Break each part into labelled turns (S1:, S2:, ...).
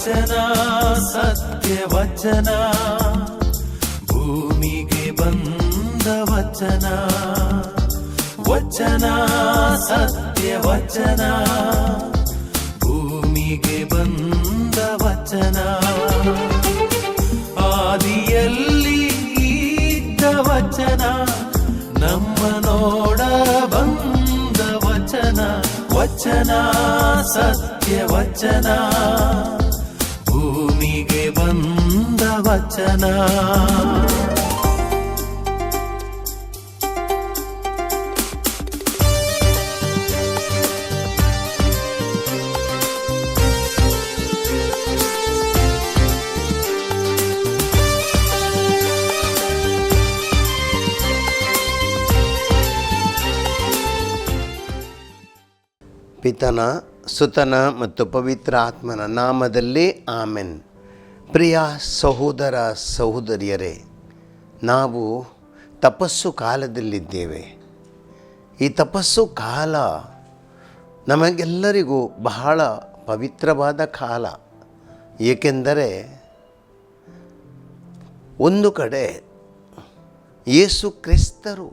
S1: ವಚನ ಸತ್ಯ ವಚನ, ಭೂಮಿಗೆ ಬಂದ ವಚನ. ವಚನ ಸತ್ಯ ವಚನ, ಭೂಮಿಗೆ ಬಂದ ವಚನ. ಆದಿಯಲ್ಲಿ ಇದ್ದ ವಚನ, ನಮ್ಮ ನೋಡ ಬಂದ ವಚನ. ವಚನ ಸತ್ಯ ವಚನ, ಭೂಮಿಗೆ ಬಂದ ವಚನ.
S2: ಪಿತನ ಸುತನ ಮತ್ತು ಪವಿತ್ರ ಆತ್ಮನ ನಾಮದಲ್ಲಿ ಆಮೆನ್. ಪ್ರಿಯ ಸಹೋದರ ಸಹೋದರಿಯರೇ, ನಾವು ತಪಸ್ಸು ಕಾಲದಲ್ಲಿದ್ದೇವೆ. ಈ ತಪಸ್ಸು ಕಾಲ ನಮಗೆಲ್ಲರಿಗೂ ಬಹಳ ಪವಿತ್ರವಾದ ಕಾಲ. ಏಕೆಂದರೆ ಒಂದು ಕಡೆ ಯೇಸು ಕ್ರಿಸ್ತರು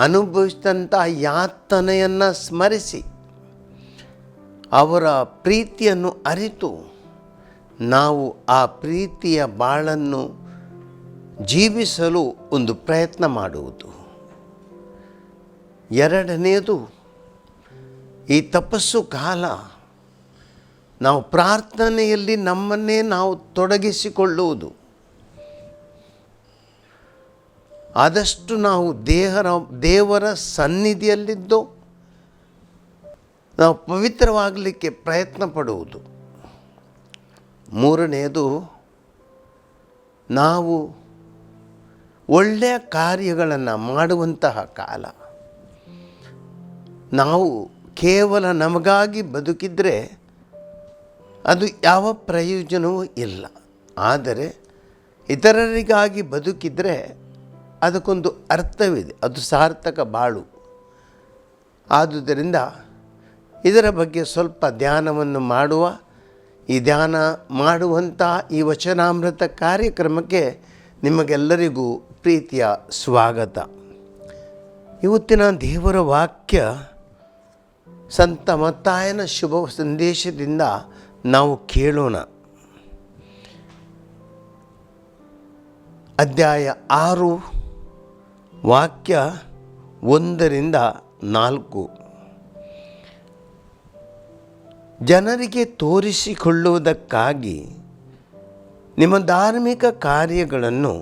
S2: ಅನುಭವಿಸಿದಂಥ ಯಾತನೆಯನ್ನು ಸ್ಮರಿಸಿ ಅವರ ಪ್ರೀತಿಯನ್ನು ಅರಿತು ನಾವು ಆ ಪ್ರೀತಿಯ ಬಾಳನ್ನು ಜೀವಿಸಲು ಒಂದು ಪ್ರಯತ್ನ ಮಾಡುವುದು. ಎರಡನೆಯದು, ಈ ತಪಸ್ಸು ಕಾಲ ನಾವು ಪ್ರಾರ್ಥನೆಯಲ್ಲಿ ನಮ್ಮನ್ನೇ ನಾವು ತೊಡಗಿಸಿಕೊಳ್ಳುವುದು. ಆದಷ್ಟು ನಾವು ದೇವರ ಸನ್ನಿಧಿಯಲ್ಲಿದ್ದು ನಾವು ಪವಿತ್ರವಾಗಲಿಕ್ಕೆ ಪ್ರಯತ್ನ ಪಡುವುದು. ಮೂರನೆಯದು, ನಾವು ಒಳ್ಳೆಯ ಕಾರ್ಯಗಳನ್ನು ಮಾಡುವಂತಹ ಕಾಲ. ನಾವು ಕೇವಲ ನಮಗಾಗಿ ಬದುಕಿದರೆ ಅದು ಯಾವ ಪ್ರಯೋಜನವೂ ಇಲ್ಲ. ಆದರೆ ಇತರರಿಗಾಗಿ ಬದುಕಿದರೆ ಅದಕ್ಕೊಂದು ಅರ್ಥವಿದೆ, ಅದು ಸಾರ್ಥಕ ಬಾಳು. ಆದುದರಿಂದ ಇದರ ಬಗ್ಗೆ ಸ್ವಲ್ಪ ಧ್ಯಾನವನ್ನು ಮಾಡುವ. ಈ ಧ್ಯಾನ ಮಾಡುವಂಥ ಈ ವಚನಾಮೃತ ಕಾರ್ಯಕ್ರಮಕ್ಕೆ ನಿಮಗೆಲ್ಲರಿಗೂ ಪ್ರೀತಿಯ ಸ್ವಾಗತ. ಇವತ್ತಿನ ದೇವರ ವಾಕ್ಯ ಸಂತ ಮತ್ತಾಯನ ಶುಭ ಸಂದೇಶದಿಂದ ನಾವು ಕೇಳೋಣ. ಅಧ್ಯಾಯ 6 ವಾಕ್ಯ 1-4. ಜನರಿಗೆ ತೋರಿಸಿಕೊಳ್ಳುವುದಕ್ಕಾಗಿ ನಿಮ್ಮ ಧಾರ್ಮಿಕ ಕಾರ್ಯಗಳನ್ನು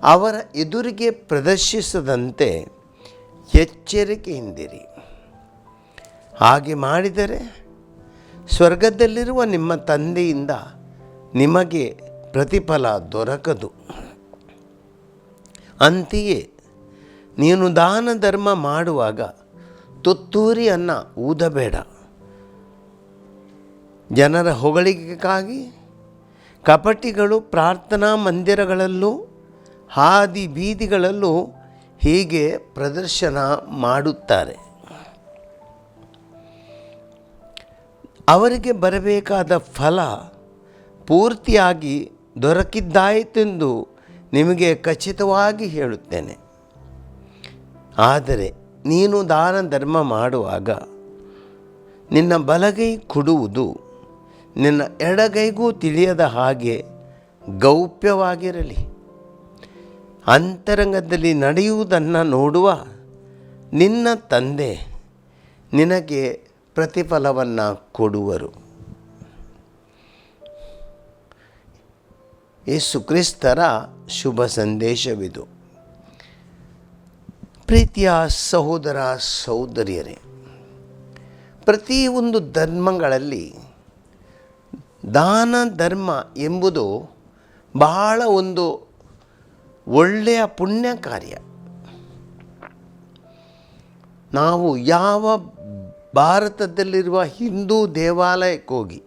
S2: ಅವರ ಎದುರಿಗೆ ಪ್ರದರ್ಶಿಸದಂತೆ ಎಚ್ಚರಿಕೆಯಿಂದಿರಿ. ಹಾಗೆ ಮಾಡಿದರೆ ಸ್ವರ್ಗದಲ್ಲಿರುವ ನಿಮ್ಮ ತಂದೆಯಿಂದ ನಿಮಗೆ ಪ್ರತಿಫಲ ದೊರಕದು. ಅಂತೆಯೇ ನೀನು ದಾನ ಧರ್ಮ ಮಾಡುವಾಗ ತುತ್ತೂರಿಯನ್ನು ಊದಬೇಡ, ಜನರ ಹೊಗಳಿಕೆಗಾಗಿ ಕಪಟಿಗಳು ಪ್ರಾರ್ಥನಾ ಮಂದಿರಗಳಲ್ಲೂ ಹಾದಿ ಬೀದಿಗಳಲ್ಲೂ ಹೀಗೆ ಪ್ರದರ್ಶನ ಮಾಡುತ್ತಾರೆ. ಅವರಿಗೆ ಬರಬೇಕಾದ ಫಲ ಪೂರ್ತಿಯಾಗಿ ದೊರಕಿದ್ದಾಯಿತೆಂದು ನಿಮಗೆ ಖಚಿತವಾಗಿ ಹೇಳುತ್ತೇನೆ. ಆದರೆ ನೀನು ದಾನ ಧರ್ಮ ಮಾಡುವಾಗ ನಿನ್ನ ಬಲಗೈ ಕೊಡುವುದು ನಿನ್ನ ಎಡಗೈಗೂ ತಿಳಿಯದ ಹಾಗೆ ಗೌಪ್ಯವಾಗಿರಲಿ. ಅಂತರಂಗದಲ್ಲಿ ನಡೆಯುವುದನ್ನು ನೋಡುವ ನಿನ್ನ ತಂದೆ ನಿನಗೆ ಪ್ರತಿಫಲವನ್ನು ಕೊಡುವರು. ಯೇಸು ಕ್ರಿಸ್ತರ ಶುಭ ಸಂದೇಶವಿದು. ಪ್ರೀತಿಯ ಸಹೋದರ ಸಹೋದರಿಯರೇ, ಪ್ರತಿಯೊಂದು ಧರ್ಮಗಳಲ್ಲಿ ದಾನ ಧರ್ಮ ಎಂಬುದು ಬಹಳ ಒಂದು ಒಳ್ಳೆಯ ಪುಣ್ಯ ಕಾರ್ಯ. ನಾವು ಯಾವ ಭಾರತದಲ್ಲಿರುವ ಹಿಂದೂ ದೇವಾಲಯಕ್ಕೆ ಹೋಗಿ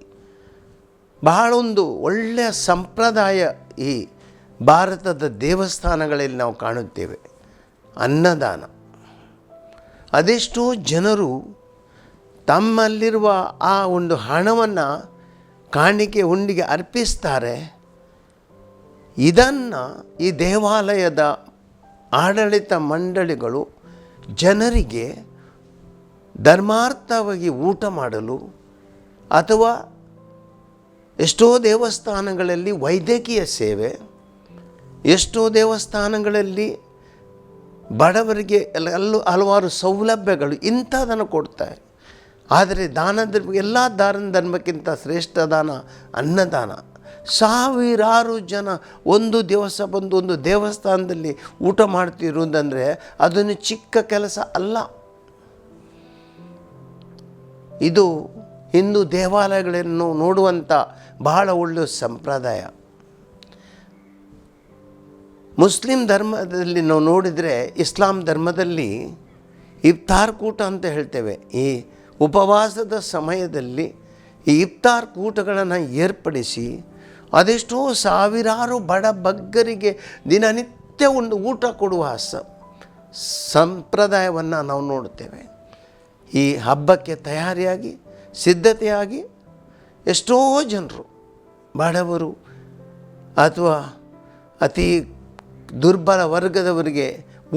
S2: ಬಹಳ ಒಂದು ಒಳ್ಳೆಯ ಸಂಪ್ರದಾಯ ಈ ಭಾರತದ ದೇವಸ್ಥಾನಗಳಲ್ಲಿ ನಾವು ಕಾಣುತ್ತೇವೆ. ಅನ್ನದಾನ. ಅದೆಷ್ಟೋ ಜನರು ತಮ್ಮಲ್ಲಿರುವ ಆ ಒಂದು ಹಣವನ್ನು ಕಾಣಿಕೆ ಹುಂಡಿಗೆ ಅರ್ಪಿಸ್ತಾರೆ. ಇದನ್ನು ಈ ದೇವಾಲಯದ ಆಡಳಿತ ಮಂಡಳಿಗಳು ಜನರಿಗೆ ಧರ್ಮಾರ್ಥವಾಗಿ ಊಟ ಮಾಡಲು, ಅಥವಾ ಎಷ್ಟೋ ದೇವಸ್ಥಾನಗಳಲ್ಲಿ ವೈದ್ಯಕೀಯ ಸೇವೆ, ಎಷ್ಟೋ ದೇವಸ್ಥಾನಗಳಲ್ಲಿ ಬಡವರಿಗೆ ಹಲವಾರು ಸೌಲಭ್ಯಗಳು ಇಂಥದನ್ನು ಕೊಡ್ತಾರೆ. ಆದರೆ ದಾನ ಧರ್ಮ, ಎಲ್ಲ ಧರ್ಮಕ್ಕಿಂತ ಶ್ರೇಷ್ಠ ದಾನ ಅನ್ನದಾನ. ಸಾವಿರಾರು ಜನ ಒಂದು ದಿವಸ ಬಂದು ಒಂದು ದೇವಸ್ಥಾನದಲ್ಲಿ ಊಟ ಮಾಡ್ತಿರುವುದಂದರೆ ಅದನ್ನು ಚಿಕ್ಕ ಕೆಲಸ ಅಲ್ಲ. ಇದು ಹಿಂದೂ ದೇವಾಲಯಗಳನ್ನು ನೋಡುವಂಥ ಬಹಳ ಒಳ್ಳೆಯ ಸಂಪ್ರದಾಯ. ಮುಸ್ಲಿಂ ಧರ್ಮದಲ್ಲಿ ನಾವು ನೋಡಿದರೆ, ಇಸ್ಲಾಂ ಧರ್ಮದಲ್ಲಿ ಇಫ್ತಾರ್ ಕೂಟ ಅಂತ ಹೇಳ್ತೇವೆ. ಈ ಉಪವಾಸದ ಸಮಯದಲ್ಲಿ ಈ ಇಫ್ತಾರ್ ಕೂಟಗಳನ್ನು ಏರ್ಪಡಿಸಿ ಅದೆಷ್ಟೋ ಸಾವಿರಾರು ಬಡ ಬಗ್ಗರಿಗೆ ದಿನನಿತ್ಯ ಒಂದು ಊಟ ಕೊಡುವ ಸಂಪ್ರದಾಯವನ್ನು ನಾವು ನೋಡುತ್ತೇವೆ. ಈ ಹಬ್ಬಕ್ಕೆ ತಯಾರಿಯಾಗಿ ಸಿದ್ಧತೆಯಾಗಿ ಎಷ್ಟೋ ಜನರು, ಬಡವರು ಅಥವಾ ಅತಿ ದುರ್ಬಲ ವರ್ಗದವರಿಗೆ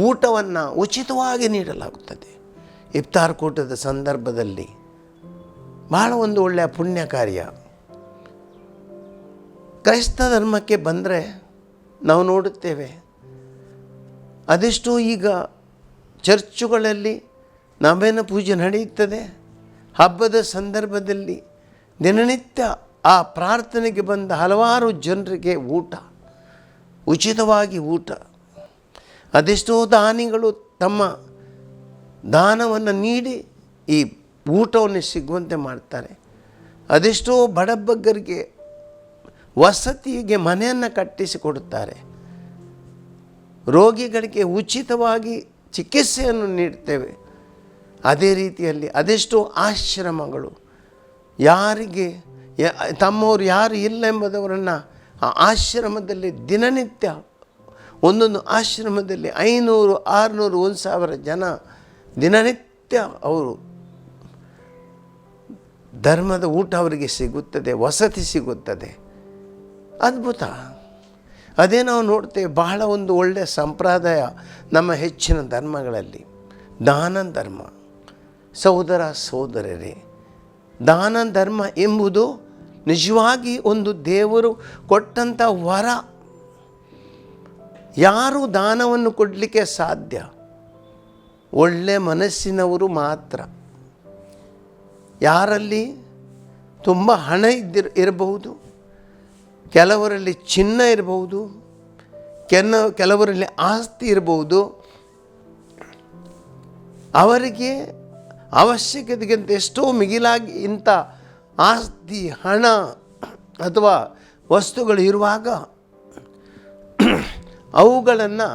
S2: ಊಟವನ್ನು ಉಚಿತವಾಗಿ ನೀಡಲಾಗುತ್ತದೆ. ಇಫ್ತಾರ್ ಕೂಟದ ಸಂದರ್ಭದಲ್ಲಿ ಬಹಳ ಒಂದು ಒಳ್ಳೆಯ ಪುಣ್ಯ ಕಾರ್ಯ. ಕ್ರೈಸ್ತ ಧರ್ಮಕ್ಕೆ ಬಂದರೆ ನಾವು ನೋಡುತ್ತೇವೆ, ಅದೆಷ್ಟೋ ಈಗ ಚರ್ಚುಗಳಲ್ಲಿ ನವೇನ ಪೂಜೆ ನಡೆಯುತ್ತದೆ. ಹಬ್ಬದ ಸಂದರ್ಭದಲ್ಲಿ ದಿನನಿತ್ಯ ಆ ಪ್ರಾರ್ಥನೆಗೆ ಬಂದ ಹಲವಾರು ಜನರಿಗೆ ಊಟ, ಉಚಿತವಾಗಿ ಊಟ. ಅದೆಷ್ಟೋ ದಾನಿಗಳು ತಮ್ಮ ದಾನವನ್ನು ನೀಡಿ ಈ ಊಟವನ್ನು ಸಿಗುವಂತೆ ಮಾಡ್ತಾರೆ. ಅದೆಷ್ಟೋ ಬಡಬಗ್ಗರಿಗೆ ವಸತಿಗೆ ಮನೆಯನ್ನು ಕಟ್ಟಿಸಿಕೊಡುತ್ತಾರೆ. ರೋಗಿಗಳಿಗೆ ಉಚಿತವಾಗಿ ಚಿಕಿತ್ಸೆಯನ್ನು ನೀಡ್ತೇವೆ. ಅದೇ ರೀತಿಯಲ್ಲಿ ಅದೆಷ್ಟೋ ಆಶ್ರಮಗಳು, ಯಾರಿಗೆ ತಮ್ಮವರು ಯಾರು ಇಲ್ಲ ಎಂಬುದವರನ್ನು ಆ ಆಶ್ರಮದಲ್ಲಿ ದಿನನಿತ್ಯ ಒಂದೊಂದು ಆಶ್ರಮದಲ್ಲಿ 500, 600, 1,000 ಜನ ದಿನನಿತ್ಯ ಅವರು ಧರ್ಮದ ಊಟ ಅವರಿಗೆ ಸಿಗುತ್ತದೆ, ವಸತಿ ಸಿಗುತ್ತದೆ. ಅದ್ಭುತ. ಅದೇ ನಾವು ನೋಡ್ತೇವೆ, ಬಹಳ ಒಂದು ಒಳ್ಳೆಯ ಸಂಪ್ರದಾಯ ನಮ್ಮ ಹೆಚ್ಚಿನ ಧರ್ಮಗಳಲ್ಲಿ ದಾನ ಧರ್ಮ. ಸಹೋದರ ಸಹೋದರರೇ, ದಾನ ಧರ್ಮ ಎಂಬುದು ನಿಜವಾಗಿ ಒಂದು ದೇವರು ಕೊಟ್ಟಂಥ ವರ. ಯಾರು ದಾನವನ್ನು ಕೊಡಲಿಕ್ಕೆ ಸಾಧ್ಯ? ಒಳ್ಳೆಯ ಮನಸ್ಸಿನವರು ಮಾತ್ರ. ಯಾರಲ್ಲಿ ತುಂಬ ಹಣ ಇರಬಹುದು, ಕೆಲವರಲ್ಲಿ ಚಿನ್ನ ಇರಬಹುದು, ಕೆಲವರಲ್ಲಿ ಆಸ್ತಿ ಇರಬಹುದು. ಅವರಿಗೆ ಅವಶ್ಯಕತೆಗಿಂತ ಎಷ್ಟೋ ಮಿಗಿಲಾಗಿ ಇಂಥ ಆಸ್ತಿ, ಹಣ ಅಥವಾ ವಸ್ತುಗಳು ಇರುವಾಗ ಅವುಗಳನ್ನು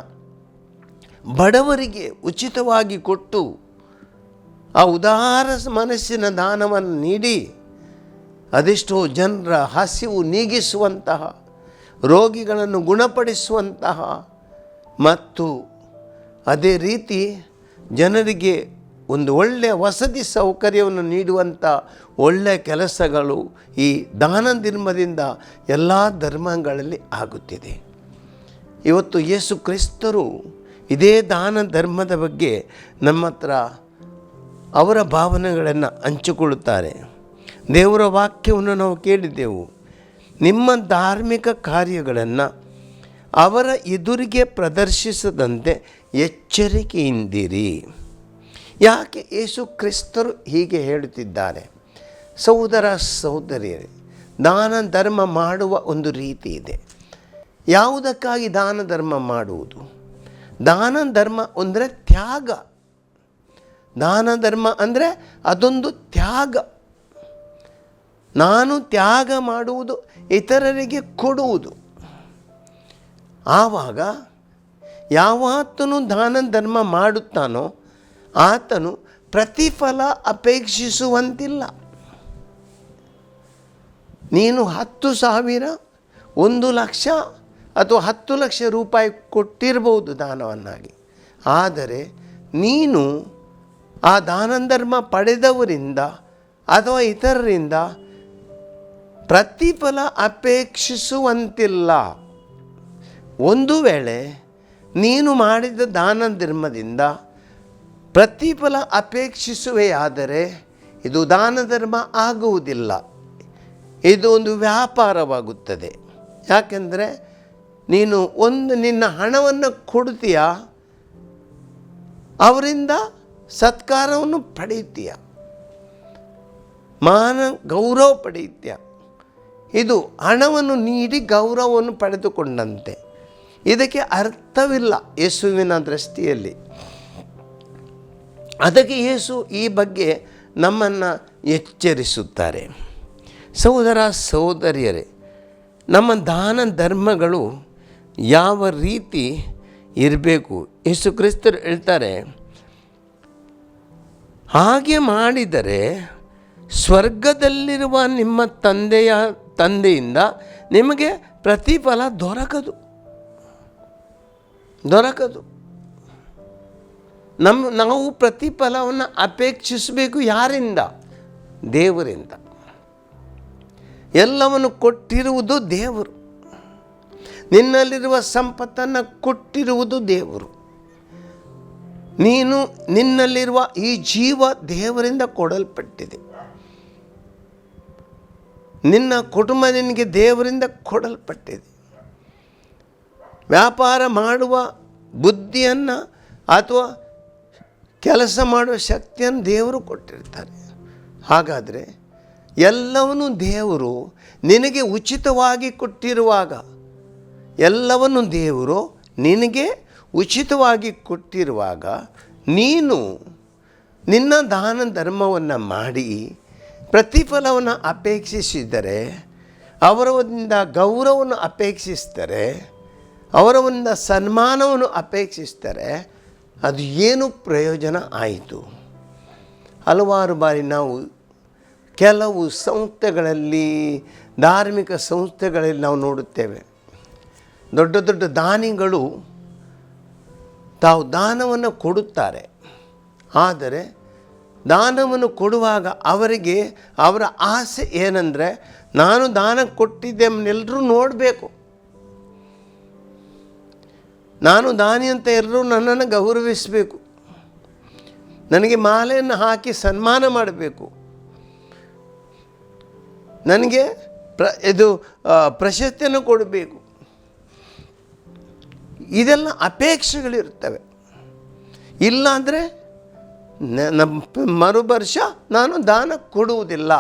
S2: ಬಡವರಿಗೆ ಉಚಿತವಾಗಿ ಕೊಟ್ಟು ಆ ಉದಾರ ಮನಸ್ಸಿನ ದಾನವನ್ನು ನೀಡಿ ಅದೆಷ್ಟೋ ಜನರ ಹಸಿವು ನೀಗಿಸುವಂತಹ, ರೋಗಿಗಳನ್ನು ಗುಣಪಡಿಸುವಂತಹ ಮತ್ತು ಅದೇ ರೀತಿ ಜನರಿಗೆ ಒಂದು ಒಳ್ಳೆಯ ವಸತಿ ಸೌಕರ್ಯವನ್ನು ನೀಡುವಂಥ ಒಳ್ಳೆಯ ಕೆಲಸಗಳು ಈ ದಾನ ಧರ್ಮದಿಂದ ಎಲ್ಲ ಧರ್ಮಗಳಲ್ಲಿ ಆಗುತ್ತಿದೆ. ಇವತ್ತು ಯೇಸು ಕ್ರಿಸ್ತರು ಇದೇ ದಾನ ಧರ್ಮದ ಬಗ್ಗೆ ನಮ್ಮ ಹತ್ರ ಅವರ ಭಾವನೆಗಳನ್ನು ಹಂಚಿಕೊಳ್ಳುತ್ತಾರೆ. ದೇವರ ವಾಕ್ಯವನ್ನು ನಾವು ಕೇಳಿದ್ದೆವು. ನಿಮ್ಮ ಧಾರ್ಮಿಕ ಕಾರ್ಯಗಳನ್ನು ಅವರ ಎದುರಿಗೆ ಪ್ರದರ್ಶಿಸದಂತೆ ಎಚ್ಚರಿಕೆಯಿಂದಿರಿ. ಯಾಕೆ ಯೇಸು ಕ್ರಿಸ್ತರು ಹೀಗೆ ಹೇಳುತ್ತಿದ್ದಾರೆ? ಸಹೋದರ ಸಹೋದರಿಯರೇ, ದಾನ ಧರ್ಮ ಮಾಡುವ ಒಂದು ರೀತಿ ಇದೆ. ಯಾವುದಕ್ಕಾಗಿ ದಾನ ಧರ್ಮ ಮಾಡುವುದು? ದಾನ ಧರ್ಮ ಅಂದರೆ ತ್ಯಾಗ. ದಾನ ಧರ್ಮ ಅಂದರೆ ಅದೊಂದು ತ್ಯಾಗ. ನಾನು ತ್ಯಾಗ ಮಾಡುವುದು, ಇತರರಿಗೆ ಕೊಡುವುದು. ಆವಾಗ ಯಾವಾತನು ದಾನ ಧರ್ಮ ಮಾಡುತ್ತಾನೋ ಆತನು ಪ್ರತಿಫಲ ಅಪೇಕ್ಷಿಸುವಂತಿಲ್ಲ. ನೀನು 10,000, 1,00,000 ಅಥವಾ 10 ಲಕ್ಷ ರೂಪಾಯಿ ಕೊಟ್ಟಿರ್ಬೋದು ದಾನವನ್ನಾಗಿ. ಆದರೆ ನೀನು ಆ ದಾನ ಧರ್ಮ ಪಡೆದವರಿಂದ ಅಥವಾ ಇತರರಿಂದ ಪ್ರತಿಫಲ ಅಪೇಕ್ಷಿಸುವಂತಿಲ್ಲ. ಒಂದು ವೇಳೆ ನೀನು ಮಾಡಿದ ದಾನ ಧರ್ಮದಿಂದ ಪ್ರತಿಫಲ ಅಪೇಕ್ಷಿಸುವೆಯಾದರೆ ಇದು ದಾನ ಧರ್ಮ ಆಗುವುದಿಲ್ಲ, ಇದು ಒಂದು ವ್ಯಾಪಾರವಾಗುತ್ತದೆ. ಯಾಕೆಂದರೆ ನೀನು ನಿನ್ನ ಹಣವನ್ನು ಕೊಡ್ತೀಯ, ಅವರಿಂದ ಸತ್ಕಾರವನ್ನು ಪಡೆಯುತ್ತೀಯ, ಗೌರವ ಪಡೆಯುತ್ತೀಯ. ಇದು ಹಣವನ್ನು ನೀಡಿ ಗೌರವವನ್ನು ಪಡೆದುಕೊಂಡಂತೆ. ಇದಕ್ಕೆ ಅರ್ಥವಿಲ್ಲ ಯೇಸುವಿನ ದೃಷ್ಟಿಯಲ್ಲಿ. ಅದಕ್ಕೆ ಯೇಸು ಈ ಬಗ್ಗೆ ನಮ್ಮನ್ನು ಎಚ್ಚರಿಸುತ್ತಾರೆ. ಸಹೋದರ ಸಹೋದರಿಯರೇ, ನಮ್ಮ ದಾನ ಧರ್ಮಗಳು ಯಾವ ರೀತಿ ಇರಬೇಕು? ಯೇಸು ಕ್ರಿಸ್ತರು ಹೇಳ್ತಾರೆ, ಹಾಗೆ ಮಾಡಿದರೆ ಸ್ವರ್ಗದಲ್ಲಿರುವ ನಿಮ್ಮ ತಂದೆಯಿಂದ ನಿಮಗೆ ಪ್ರತಿಫಲ ದೊರಕದು. ನಾವು ಪ್ರತಿಫಲವನ್ನು ಅಪೇಕ್ಷಿಸಬೇಕು. ಯಾರಿಂದ? ದೇವರಿಂದ. ಎಲ್ಲವನ್ನು ಕೊಟ್ಟಿರುವುದು ದೇವರು. ನಿನ್ನಲ್ಲಿರುವ ಸಂಪತ್ತನ್ನು ಕೊಟ್ಟಿರುವುದು ದೇವರು. ನಿನ್ನಲ್ಲಿರುವ ಈ ಜೀವ ದೇವರಿಂದ ಕೊಡಲ್ಪಟ್ಟಿದೆ. ನಿನ್ನ ಕುಟುಂಬ ನಿನಗೆ ದೇವರಿಂದ ಕೊಡಲ್ಪಟ್ಟಿದೆ. ವ್ಯಾಪಾರ ಮಾಡುವ ಬುದ್ಧಿಯನ್ನು ಅಥವಾ ಕೆಲಸ ಮಾಡುವ ಶಕ್ತಿಯನ್ನು ದೇವರು ಕೊಟ್ಟಿರ್ತಾರೆ. ಹಾಗಾದರೆ ಎಲ್ಲವನ್ನೂ ದೇವರು ನಿನಗೆ ಉಚಿತವಾಗಿ ಕೊಟ್ಟಿರುವಾಗ, ಎಲ್ಲವನ್ನು ದೇವರು ನಿನಗೆ ಉಚಿತವಾಗಿ ಕೊಟ್ಟಿರುವಾಗ ನೀನು ನಿನ್ನ ದಾನ ಧರ್ಮವನ್ನು ಮಾಡಿ ಪ್ರತಿಫಲವನ್ನು ಅಪೇಕ್ಷಿಸಿದರೆ, ಅವರಿಂದ ಗೌರವವನ್ನು ಅಪೇಕ್ಷಿಸ್ತಾರೆ, ಅವರಿಂದ ಸನ್ಮಾನವನ್ನು ಅಪೇಕ್ಷಿಸ್ತಾರೆ, ಅದು ಏನು ಪ್ರಯೋಜನ ಆಯಿತು? ಹಲವಾರು ಬಾರಿ ನಾವು ಕೆಲವು ಸಂಸ್ಥೆಗಳಲ್ಲಿ, ಧಾರ್ಮಿಕ ಸಂಸ್ಥೆಗಳಲ್ಲಿ ನಾವು ನೋಡುತ್ತೇವೆ, ದೊಡ್ಡ ದೊಡ್ಡ ದಾನಿಗಳು ತಾವು ದಾನವನ್ನು ಕೊಡುತ್ತಾರೆ. ಆದರೆ ದಾನವನ್ನು ಕೊಡುವಾಗ ಅವರಿಗೆ ಅವರ ಆಸೆ ಏನಂದರೆ, ನಾನು ದಾನ ಕೊಟ್ಟಿದ್ದೆಲ್ಲರೂ ನೋಡಬೇಕು, ನಾನು ದಾನಿ ಅಂತ ಎಲ್ಲರೂ ನನ್ನನ್ನು ಗೌರವಿಸಬೇಕು, ನನಗೆ ಮಾಲೆಯನ್ನು ಹಾಕಿ ಸನ್ಮಾನ ಮಾಡಬೇಕು, ನನಗೆ ಪ್ರಶಸ್ತಿಯನ್ನು ಕೊಡಬೇಕು. ಇದೆಲ್ಲ ಅಪೇಕ್ಷೆಗಳಿರ್ತವೆ. ಇಲ್ಲಾಂದರೆ ಮರು ವರ್ಷ ನಾನು ದಾನ ಕೊಡುವುದಿಲ್ಲ,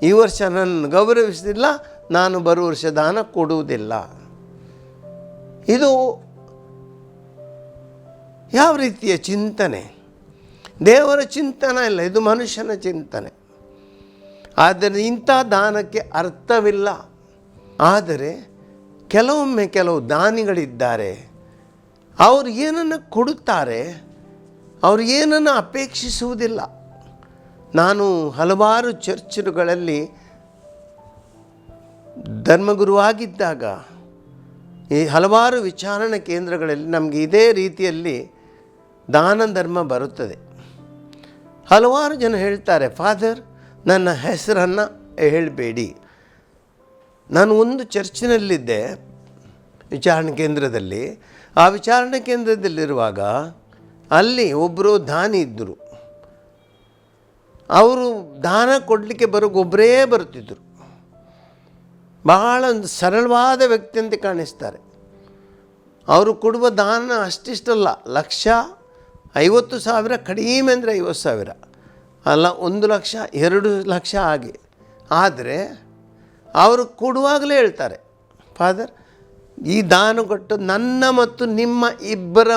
S2: ಈ ವರ್ಷ ನನ್ನ ಗೌರವಿಸಲಿಲ್ಲ, ನಾನು ಬರುವ ವರ್ಷ ದಾನ ಕೊಡುವುದಿಲ್ಲ. ಇದು ಯಾವ ರೀತಿಯ ಚಿಂತನೆ? ದೇವರ ಚಿಂತನೆ ಇಲ್ಲ, ಇದು ಮನುಷ್ಯನ ಚಿಂತನೆ. ಆದರೆ ಇಂಥ ದಾನಕ್ಕೆ ಅರ್ಥವಿಲ್ಲ. ಆದರೆ ಕೆಲವೊಮ್ಮೆ ಕೆಲವು ದಾನಿಗಳಿದ್ದಾರೆ, ಅವರು ಏನನ್ನು ಕೊಡುತ್ತಾರೆ, ಅವರು ಏನನ್ನು ಅಪೇಕ್ಷಿಸುವುದಿಲ್ಲ. ನಾನು ಹಲವಾರು ಚರ್ಚುಗಳಲ್ಲಿ ಧರ್ಮಗುರುವಾಗಿದ್ದಾಗ ಈ ಹಲವಾರು ವಿಚಾರಣಾ ಕೇಂದ್ರಗಳಲ್ಲಿ ನಮಗೆ ಇದೇ ರೀತಿಯಲ್ಲಿ ದಾನ ಧರ್ಮ ಬರುತ್ತದೆ. ಹಲವಾರು ಜನ ಹೇಳ್ತಾರೆ, ಫಾದರ್ ನನ್ನ ಹೆಸರನ್ನು ಹೇಳಬೇಡಿ. ನಾನು ಒಂದು ಚರ್ಚಿನಲ್ಲಿದ್ದೆ ವಿಚಾರಣೆ ಕೇಂದ್ರದಲ್ಲಿ. ಆ ವಿಚಾರಣೆ ಕೇಂದ್ರದಲ್ಲಿರುವಾಗ ಅಲ್ಲಿ ಒಬ್ಬರು ದಾನಿ ಇದ್ದರು. ಅವರು ದಾನ ಕೊಡಲಿಕ್ಕೆ ಒಬ್ಬರೇ ಬರ್ತಿದ್ದರು. ಬಹಳ ಒಂದು ಸರಳವಾದ ವ್ಯಕ್ತಿ ಅಂತ ಕಾಣಿಸ್ತಾರೆ. ಅವರು ಕೊಡುವ ದಾನ ಅಷ್ಟಿಷ್ಟಲ್ಲ, 1,50,000, ಕಡಿಮೆ ಅಂದರೆ 50,000 ಅಲ್ಲ, 1,00,000, 2,00,000 ಹಾಗೆ. ಆದರೆ ಅವರು ಕೊಡುವಾಗಲೇ ಹೇಳ್ತಾರೆ, ಫಾದರ್ ಈ ದಾನ ಕೊಟ್ಟು ನನ್ನ ಮತ್ತು ನಿಮ್ಮ ಇಬ್ಬರ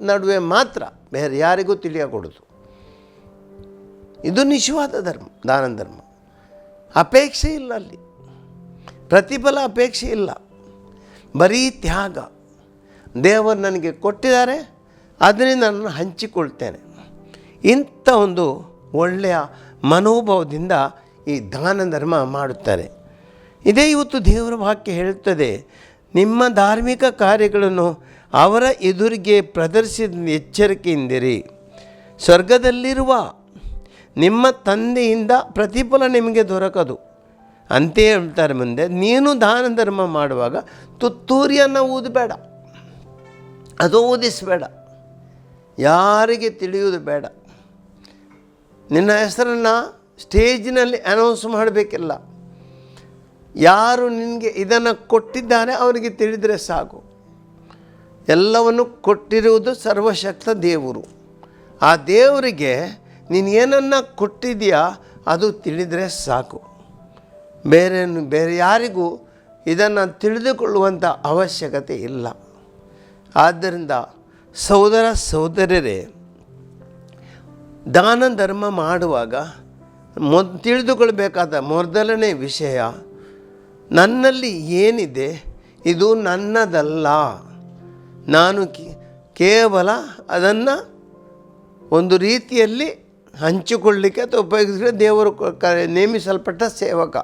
S2: ನಡುವೆ ಮಾತ್ರ, ಬೇರೆ ಯಾರಿಗೂ ತಿಳಿಯಕೊಡೋದು. ಇದು ನಿಜವಾದ ಧರ್ಮ, ದಾನ ಧರ್ಮ. ಅಪೇಕ್ಷೆ ಇಲ್ಲ, ಅಲ್ಲಿ ಪ್ರತಿಫಲ ಅಪೇಕ್ಷೆ ಇಲ್ಲ, ಬರೀ ತ್ಯಾಗ. ದೇವರು ನನಗೆ ಕೊಟ್ಟಿದ್ದಾರೆ, ಅದರಿಂದ ನಾನು ಹಂಚಿಕೊಳ್ತೇನೆ. ಇಂಥ ಒಂದು ಒಳ್ಳೆಯ ಮನೋಭಾವದಿಂದ ಈ ದಾನ ಧರ್ಮ ಮಾಡುತ್ತಾರೆ. ಇದೇ ಇವತ್ತು ದೇವರ ವಾಕ್ಯ ಹೇಳುತ್ತದೆ, ನಿಮ್ಮ ಧಾರ್ಮಿಕ ಕಾರ್ಯಗಳನ್ನು ಅವರ ಎದುರಿಗೆ ಪ್ರದರ್ಶಿಸಿದ ಎಚ್ಚರಿಕೆಯಿಂದಿರಿ, ಸ್ವರ್ಗದಲ್ಲಿರುವ ನಿಮ್ಮ ತಂದೆಯಿಂದ ಪ್ರತಿಫಲ ನಿಮಗೆ ದೊರಕದು. ಅಂತೆ ಹೇಳ್ತಾರೆ ಮುಂದೆ, ನೀನು ದಾನ ಧರ್ಮ ಮಾಡುವಾಗ ತುತ್ತೂರಿಯನ್ನು ಊದಬೇಡ, ಅದು ಊದಿಸಬೇಡ, ಯಾರಿಗೆ ತಿಳಿಯುವುದು ಬೇಡ. ನಿನ್ನ ಹೆಸರನ್ನು ಸ್ಟೇಜಿನಲ್ಲಿ ಅನೌನ್ಸ್ ಮಾಡಬೇಕಿಲ್ಲ. ಯಾರು ನಿನಗೆ ಇದನ್ನು ಕೊಟ್ಟಿದ್ದಾರೆ ಅವರಿಗೆ ತಿಳಿದರೆ ಸಾಕು. ಎಲ್ಲವನ್ನು ಕೊಟ್ಟಿರುವುದು ಸರ್ವಶಕ್ತ ದೇವರು. ಆ ದೇವರಿಗೆ ನೀನು ಏನನ್ನು ಕೊಟ್ಟಿದೆಯಾ ಅದು ತಿಳಿದರೆ ಸಾಕು. ಬೇರೆ ಯಾರಿಗೂ ಇದನ್ನು ತಿಳಿದುಕೊಳ್ಳುವಂಥ ಅವಶ್ಯಕತೆ ಇಲ್ಲ. ಆದ್ದರಿಂದ ಸಹೋದರ ಸಹೋದರರೇ, ದಾನ ಧರ್ಮ ಮಾಡುವಾಗ ತಿಳಿದುಕೊಳ್ಬೇಕಾದ ಮೊದಲನೇ ವಿಷಯ, ನನ್ನಲ್ಲಿ ಏನಿದೆ ಇದು ನನ್ನದಲ್ಲ, ನಾನು ಕೇವಲ ಅದನ್ನು ಒಂದು ರೀತಿಯಲ್ಲಿ ಹಂಚಿಕೊಳ್ಳಲಿಕ್ಕೆ ಅಥವಾ ಉಪಯೋಗಿಸಲಿಕ್ಕೆ ದೇವರು ನೇಮಿಸಲ್ಪಟ್ಟ ಸೇವಕ.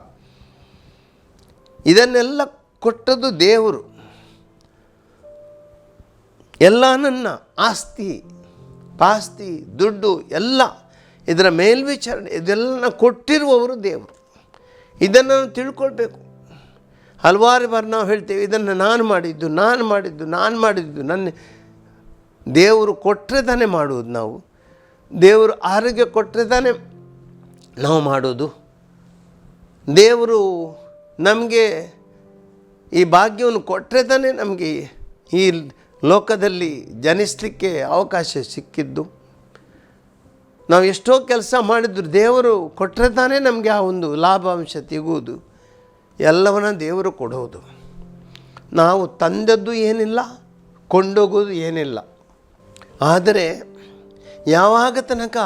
S2: ಇದನ್ನೆಲ್ಲ ಕೊಟ್ಟದ್ದು ದೇವರು. ಎಲ್ಲ ನನ್ನ ಆಸ್ತಿ ಪಾಸ್ತಿ ದುಡ್ಡು ಎಲ್ಲ ಇದರ ಮೇಲ್ವಿಚಾರಣೆ ಇದೆಲ್ಲ ಕೊಟ್ಟಿರುವವರು ದೇವರು. ಇದನ್ನು ನಾವು ತಿಳ್ಕೊಳ್ಬೇಕು. ಹಲವಾರು ಬಾರಿ ನಾವು ಹೇಳ್ತೇವೆ, ಇದನ್ನು ನಾನು ಮಾಡಿದ್ದು ನನ್ನ ದೇವರು ಕೊಟ್ಟರೆ ತಾನೇ ಮಾಡುವುದು. ನಾವು ದೇವರು ಆರೋಗ್ಯ ಕೊಟ್ಟರೆ ತಾನೇ ನಾವು ಮಾಡೋದು. ದೇವರು ನಮಗೆ ಈ ಭಾಗ್ಯವನ್ನು ಕೊಟ್ಟರೆ ತಾನೇ ನಮಗೆ ಈ ಲೋಕದಲ್ಲಿ ಜನಿಸಲಿಕ್ಕೆ ಅವಕಾಶ ಸಿಕ್ಕಿದ್ದು. ನಾವು ಎಷ್ಟೋ ಕೆಲಸ ಮಾಡಿದ್ರು ದೇವರು ಕೊಟ್ಟರೆ ತಾನೇ ನಮಗೆ ಆ ಒಂದು ಲಾಭಾಂಶ ಸಿಗುವುದು. ಎಲ್ಲವನ್ನ ದೇವರು ಕೊಡೋದು. ನಾವು ತಂದದ್ದು ಏನಿಲ್ಲ, ಕೊಂಡೋಗೋದು ಏನಿಲ್ಲ. ಆದರೆ ಯಾವಾಗ ತನಕ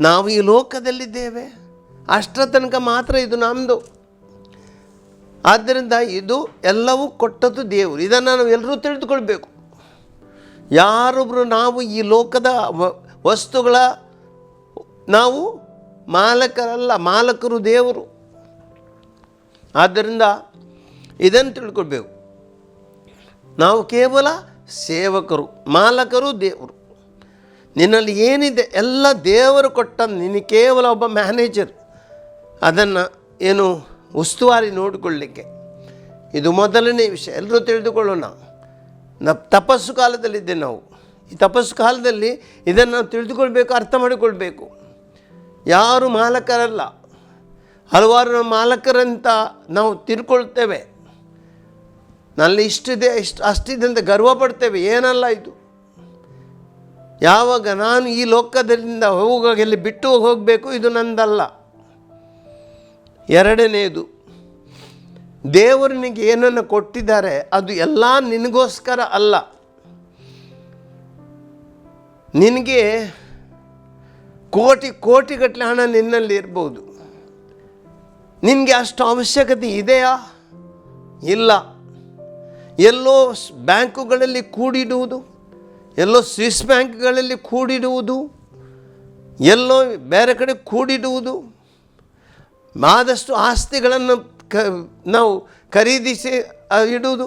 S2: ನಾವು ಈ ಲೋಕದಲ್ಲಿದ್ದೇವೆ ಅಷ್ಟರ ತನಕ ಮಾತ್ರ ಇದು ನಮ್ಮದು. ಆದ್ದರಿಂದ ಇದು ಎಲ್ಲವೂ ಕೊಟ್ಟದ್ದು ದೇವರು. ಇದನ್ನು ನಾವು ಎಲ್ಲರೂ ತಿಳಿದುಕೊಳ್ಬೇಕು. ಯಾರೊಬ್ಬರು ನಾವು ಈ ಲೋಕದ ವಸ್ತುಗಳ ನಾವು ಮಾಲಕರಲ್ಲ, ಮಾಲಕರು ದೇವರು. ಆದ್ದರಿಂದ ಇದನ್ನು ತಿಳ್ಕೊಳ್ಬೇಕು. ನಾವು ಕೇವಲ ಸೇವಕರು, ಮಾಲಕರು ದೇವರು. ನಿನ್ನಲ್ಲಿ ಏನಿದೆ ಎಲ್ಲ ದೇವರು ಕೊಟ್ಟ, ನಿನಗೆ ಕೇವಲ ಒಬ್ಬ ಮ್ಯಾನೇಜರ್, ಅದನ್ನು ಏನು ಉಸ್ತುವಾರಿ ನೋಡಿಕೊಳ್ಳಲಿಕ್ಕೆ. ಇದು ಮೊದಲನೇ ವಿಷಯ, ಎಲ್ಲರೂ ತಿಳಿದುಕೊಳ್ಳೋಣ. ತಪಸ್ಸು ಕಾಲದಲ್ಲಿದ್ದೆ ನಾವು. ಈ ತಪಸ್ಸು ಕಾಲದಲ್ಲಿ ಇದನ್ನು ನಾವು ತಿಳಿದುಕೊಳ್ಬೇಕು, ಅರ್ಥ ಮಾಡಿಕೊಳ್ಬೇಕು. ಯಾರು ಮಾಲಕರಲ್ಲ. ಹಲವಾರು ಮಾಲಕರಂತ ನಾವು ತಿಳ್ಕೊಳ್ತೇವೆ. ನಲ್ಲಿ ಇಷ್ಟಿದೆ ಅಷ್ಟಿದೆ ಅಂತ ಗರ್ವ ಪಡ್ತೇವೆ. ಏನಲ್ಲ ಇದು. ಯಾವಾಗ ನಾನು ಈ ಲೋಕದಿಂದ ಹೋಗುವಾಗ ಇಲ್ಲಿ ಬಿಟ್ಟು ಹೋಗಬೇಕು, ಇದು ನಂದಲ್ಲ. ಎರಡನೆಯದು, ದೇವರು ನಿನಗೆ ಏನನ್ನು ಕೊಟ್ಟಿದ್ದಾರೆ ಅದು ಎಲ್ಲ ನಿನಗೋಸ್ಕರ ಅಲ್ಲ. ನಿನಗೆ ಕೋಟಿಗಟ್ಟಲೆ ಹಣ ನಿನ್ನಲ್ಲಿ ಇರ್ಬೋದು. ನಿನಗೆ ಅಷ್ಟು ಅವಶ್ಯಕತೆ ಇದೆಯಾ? ಇಲ್ಲ. ಎಲ್ಲೋ ಬ್ಯಾಂಕುಗಳಲ್ಲಿ ಕೂಡಿಡುವುದು, ಎಲ್ಲೋ ಸ್ವಿಸ್ ಬ್ಯಾಂಕ್ಗಳಲ್ಲಿ ಕೂಡಿಡುವುದು, ಎಲ್ಲೋ ಬೇರೆ ಕಡೆ ಕೂಡಿಡುವುದು, ಆದಷ್ಟು ಆಸ್ತಿಗಳನ್ನು ನಾವು ಖರೀದಿಸಿ ಇಡುವುದು,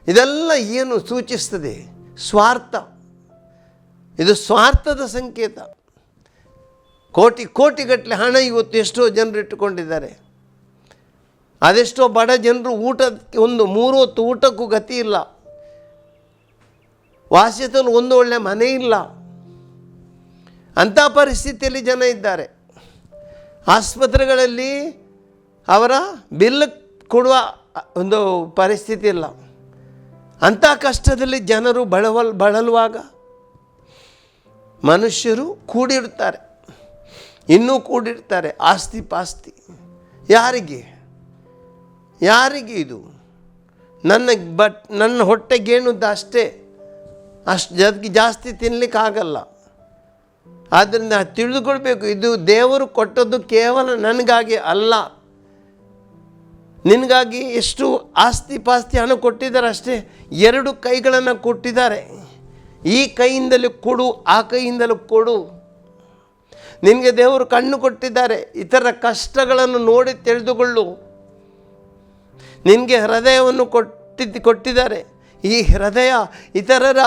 S2: ಇದೆಲ್ಲ ಏನು ಸೂಚಿಸ್ತದೆ? ಸ್ವಾರ್ಥ. ಇದು ಸ್ವಾರ್ಥದ ಸಂಕೇತ. ಕೋಟಿಗಟ್ಟಲೆ ಹಣ ಇವತ್ತು ಎಷ್ಟೋ ಜನರು ಇಟ್ಟುಕೊಂಡಿದ್ದಾರೆ. ಅದೆಷ್ಟೋ ಬಡ ಜನರು ಊಟಕ್ಕೆ ಒಂದು 3 ಹೊತ್ತು ಊಟಕ್ಕೂ ಗತಿ ಇಲ್ಲ. ವಾಸಿಸಲು ಒಂದು ಒಳ್ಳೆ ಮನೆ ಇಲ್ಲ. ಅಂಥ ಪರಿಸ್ಥಿತಿಯಲ್ಲಿ ಜನ ಇದ್ದಾರೆ. ಆಸ್ಪತ್ರೆಗಳಲ್ಲಿ ಅವರ ಬಿಲ್ ಕೊಡುವ ಒಂದು ಪರಿಸ್ಥಿತಿ ಇಲ್ಲ. ಅಂಥ ಕಷ್ಟದಲ್ಲಿ ಜನರು ಬಳಲುವಾಗ ಮನುಷ್ಯರು ಕೂಡಿಡ್ತಾರೆ, ಇನ್ನೂ ಕೂಡಿಡ್ತಾರೆ ಆಸ್ತಿ ಪಾಸ್ತಿ. ಯಾರಿಗೆ ಇದು? ನನ್ನ ಹೊಟ್ಟೆಗೇನುದ್ದ ಅಷ್ಟೇ, ಅಷ್ಟು ಜಾಸ್ತಿ ತಿನ್ನಲಿಕ್ಕಾಗಲ್ಲ. ಆದ್ದರಿಂದ ತಿಳಿದುಕೊಳ್ಬೇಕು, ಇದು ದೇವರು ಕೊಟ್ಟದ್ದು ಕೇವಲ ನನಗಾಗಿ ಅಲ್ಲ. ನಿನಗಾಗಿ ಎಷ್ಟು ಆಸ್ತಿ ಪಾಸ್ತಿ ಹಣ ಕೊಟ್ಟಿದ್ದಾರೆ ಅಷ್ಟೇ. 2 ಕೈಗಳನ್ನು ಕೊಟ್ಟಿದ್ದಾರೆ. ಈ ಕೈಯಿಂದಲೂ ಕೊಡು, ಆ ಕೈಯಿಂದಲೂ ಕೊಡು. ನಿನಗೆ ದೇವರು ಕಣ್ಣು ಕೊಟ್ಟಿದ್ದಾರೆ, ಇತರ ಕಷ್ಟಗಳನ್ನು ನೋಡಿ ತಿಳಿದುಕೊಳ್ಳು. ನಿನಗೆ ಹೃದಯವನ್ನು ಕೊಟ್ಟಿದ್ದಾರೆ. ಈ ಹೃದಯ ಇತರರ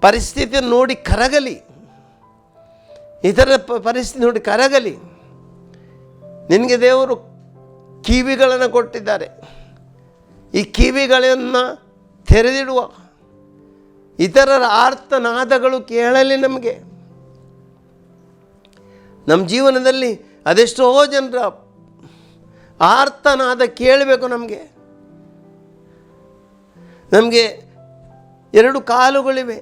S2: ಪರಿಸ್ಥಿತಿಯನ್ನು ನೋಡಿ ಕರಗಲಿ, ಪರಿಸ್ಥಿತಿ ನೋಡಿ ಕರಗಲಿ. ನಿನಗೆ ದೇವರು ಕಿವಿಗಳನ್ನು ಕೊಟ್ಟಿದ್ದಾರೆ. ಈ ಕಿವಿಗಳನ್ನು ತೆರೆದಿಡುವ, ಇತರರ ಆರ್ತನಾದಗಳು ಕೇಳಲಿ. ನಮಗೆ ನಮ್ಮ ಜೀವನದಲ್ಲಿ ಅದೆಷ್ಟೋ ಜನರ ಆರ್ತನಾದ ಕೇಳಬೇಕು. ನಮಗೆ 2 ಕಾಲುಗಳಿವೆ.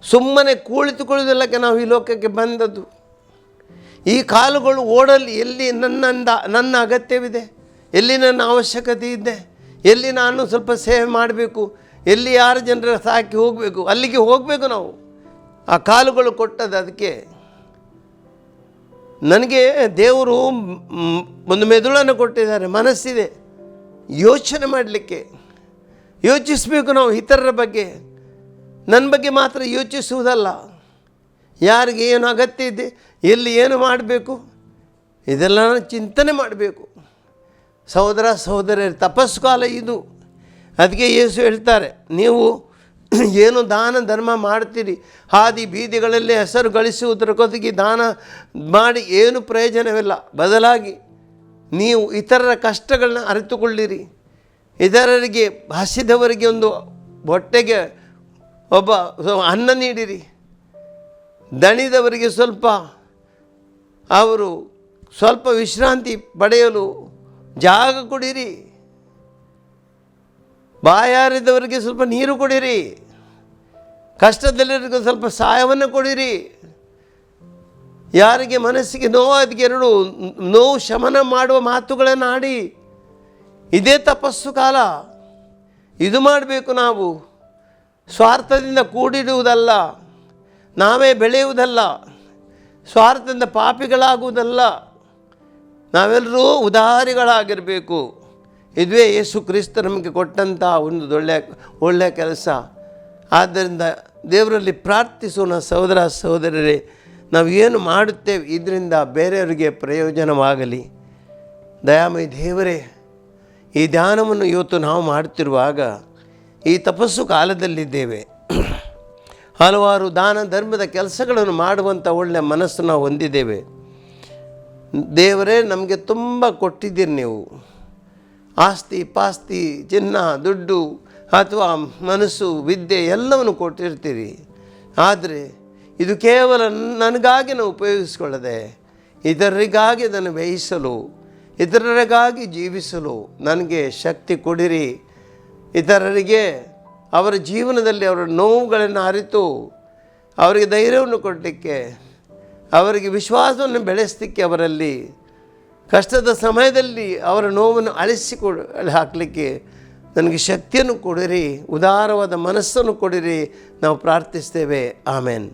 S2: ಸುಮ್ಮನೆ ಕುಳಿತುಕೊಳ್ಳುವುದಲ್ಲಕ್ಕೆ ನಾವು ಈ ಲೋಕಕ್ಕೆ ಬಂದದ್ದು. ಈ ಕಾಲುಗಳು ಓಡಲಿ, ಎಲ್ಲಿ ನನ್ನ ಅಗತ್ಯವಿದೆ, ಎಲ್ಲಿ ನನ್ನ ಅವಶ್ಯಕತೆ ಇದೆ, ಎಲ್ಲಿ ನಾನು ಸ್ವಲ್ಪ ಸೇವೆ ಮಾಡಬೇಕು, ಎಲ್ಲಿ ಯಾರು ಜನರ ಸಾಕಿ ಹೋಗಬೇಕು, ಅಲ್ಲಿಗೆ ಹೋಗಬೇಕು ನಾವು. ಆ ಕಾಲುಗಳು ಕೊಟ್ಟದ್ದು ಅದಕ್ಕೆ. ನನಗೆ ದೇವರು ಒಂದು ಮೆದುಳನ್ನು ಕೊಟ್ಟಿದ್ದಾರೆ, ಮನಸ್ಸಿದೆ, ಯೋಚನೆ ಮಾಡಲಿಕ್ಕೆ. ಯೋಚಿಸಬೇಕು ನಾವು ಇತರರ ಬಗ್ಗೆ, ನನ್ನ ಬಗ್ಗೆ ಮಾತ್ರ ಯೋಚಿಸುವುದಲ್ಲ. ಯಾರಿಗೆ ಏನು ಅಗತ್ಯ ಇದೆ, ಎಲ್ಲಿ ಏನು ಮಾಡಬೇಕು, ಇದೆಲ್ಲ ಚಿಂತನೆ ಮಾಡಬೇಕು. ಸಹೋದರ ಸಹೋದರಿಯರ ತಪಸ್ಸು ಕಾಲ ಇದು. ಅದಕ್ಕೆ ಯೇಸು ಹೇಳ್ತಾರೆ, ನೀವು ಏನು ದಾನ ಧರ್ಮ ಮಾಡ್ತೀರಿ, ಹಾದಿ ಬೀದಿಗಳಲ್ಲಿ ಹೆಸರು ಗಳಿಸುವುದರ ಕೊತ್ತಿಗೆ ದಾನ ಮಾಡಿ ಏನು ಪ್ರಯೋಜನವಿಲ್ಲ. ಬದಲಾಗಿ ನೀವು ಇತರರ ಕಷ್ಟಗಳನ್ನ ಅರಿತುಕೊಳ್ಳಿರಿ. ಇತರರಿಗೆ ಹಸಿದವರಿಗೆ ಒಂದು ಹೊಟ್ಟೆಗೆ ಒಬ್ಬ ಅನ್ನ ನೀಡಿರಿ. ದಣಿದವರಿಗೆ ಅವರು ಸ್ವಲ್ಪ ವಿಶ್ರಾಂತಿ ಪಡೆಯಲು ಜಾಗ ಕೊಡಿರಿ. ಬಾಯಾರಿದವರಿಗೆ ಸ್ವಲ್ಪ ನೀರು ಕೊಡಿರಿ. ಕಷ್ಟದಲ್ಲಿರೋರಿಗೆ ಸ್ವಲ್ಪ ಸಹಾಯವನ್ನು ಕೊಡಿರಿ. ಯಾರಿಗೆ ಮನಸ್ಸಿಗೆ ನೋವು, ಅದಕ್ಕೆ 2 ನೋವು ಶಮನ ಮಾಡುವ ಮಾತುಗಳನ್ನು ಆಡಿ. ಇದೇ ತಪಸ್ಸು ಕಾಲ. ಇದು ಮಾಡಬೇಕು ನಾವು. ಸ್ವಾರ್ಥದಿಂದ ಕೂಡಿಡುವುದಲ್ಲ, ನಾವೇ ಬೆಳೆಯುವುದಲ್ಲ, ಸ್ವಾರ್ಥದಿಂದ ಪಾಪಿಗಳಾಗುವುದಲ್ಲ. ನಾವೆಲ್ಲರೂ ಉದಾರಿಗಳಾಗಿರಬೇಕು. ಇದುವೇ ಯೇಸು ಕ್ರಿಸ್ತ ನಮಗೆ ಕೊಟ್ಟಂಥ ಒಂದು ಒಳ್ಳೆಯ ಕೆಲಸ. ಆದ್ದರಿಂದ ದೇವರಲ್ಲಿ ಪ್ರಾರ್ಥಿಸೋಣ. ಸಹೋದರ ಸಹೋದರರೇ, ನಾವು ಏನು ಮಾಡುತ್ತೇವೆ ಇದರಿಂದ ಬೇರೆಯವರಿಗೆ ಪ್ರಯೋಜನವಾಗಲಿ. ದಯಾಮಯ ದೇವರೇ, ಈ ಧ್ಯಾನವನ್ನು ಇವತ್ತು ನಾವು ಮಾಡುತ್ತಿರುವಾಗ ಈ ತಪಸ್ಸು ಕಾಲದಲ್ಲಿದ್ದೇವೆ. ಹಲವಾರು ದಾನ ಧರ್ಮದ ಕೆಲಸಗಳನ್ನು ಮಾಡುವಂಥ ಒಳ್ಳೆಯ ಮನಸ್ಸು ನಾವು ಹೊಂದಿದ್ದೇವೆ. ದೇವರೇ, ನಮಗೆ ತುಂಬ ಕೊಟ್ಟಿದ್ದೀರಿ. ನೀವು ಆಸ್ತಿ ಪಾಸ್ತಿ, ಚಿನ್ನ, ದುಡ್ಡು ಅಥವಾ ಮನಸ್ಸು, ವಿದ್ಯೆ ಎಲ್ಲವನ್ನು ಕೊಟ್ಟಿರ್ತೀರಿ. ಆದರೆ ಇದು ಕೇವಲ ನನಗಾಗಿ ನಾವು ಉಪಯೋಗಿಸಿಕೊಳ್ಳದೆ ಇತರರಿಗಾಗಿ ಅದನ್ನು ವ್ಯಯಿಸಲು, ಇತರರಿಗಾಗಿ ಜೀವಿಸಲು ನನಗೆ ಶಕ್ತಿ ಕೊಡಿರಿ. ಇತರರಿಗೆ ಅವರ ಜೀವನದಲ್ಲಿ ಅವರ ನೋವುಗಳನ್ನು ಅರಿತು ಅವರಿಗೆ ಧೈರ್ಯವನ್ನು ಕೊಡಲಿಕ್ಕೆ, ಅವರಿಗೆ ವಿಶ್ವಾಸವನ್ನು ಬೆಳೆಸಲಿಕ್ಕೆ, ಅವರಲ್ಲಿ ಕಷ್ಟದ ಸಮಯದಲ್ಲಿ ಅವರ ನೋವನ್ನು ಹಾಕಲಿಕ್ಕೆ ನನಗೆ ಶಕ್ತಿಯನ್ನು ಕೊಡಿರಿ. ಉದಾರವಾದ ಮನಸ್ಸನ್ನು ಕೊಡಿರಿ. ನಾವು ಪ್ರಾರ್ಥಿಸ್ತೇವೆ. ಆಮೇನ್.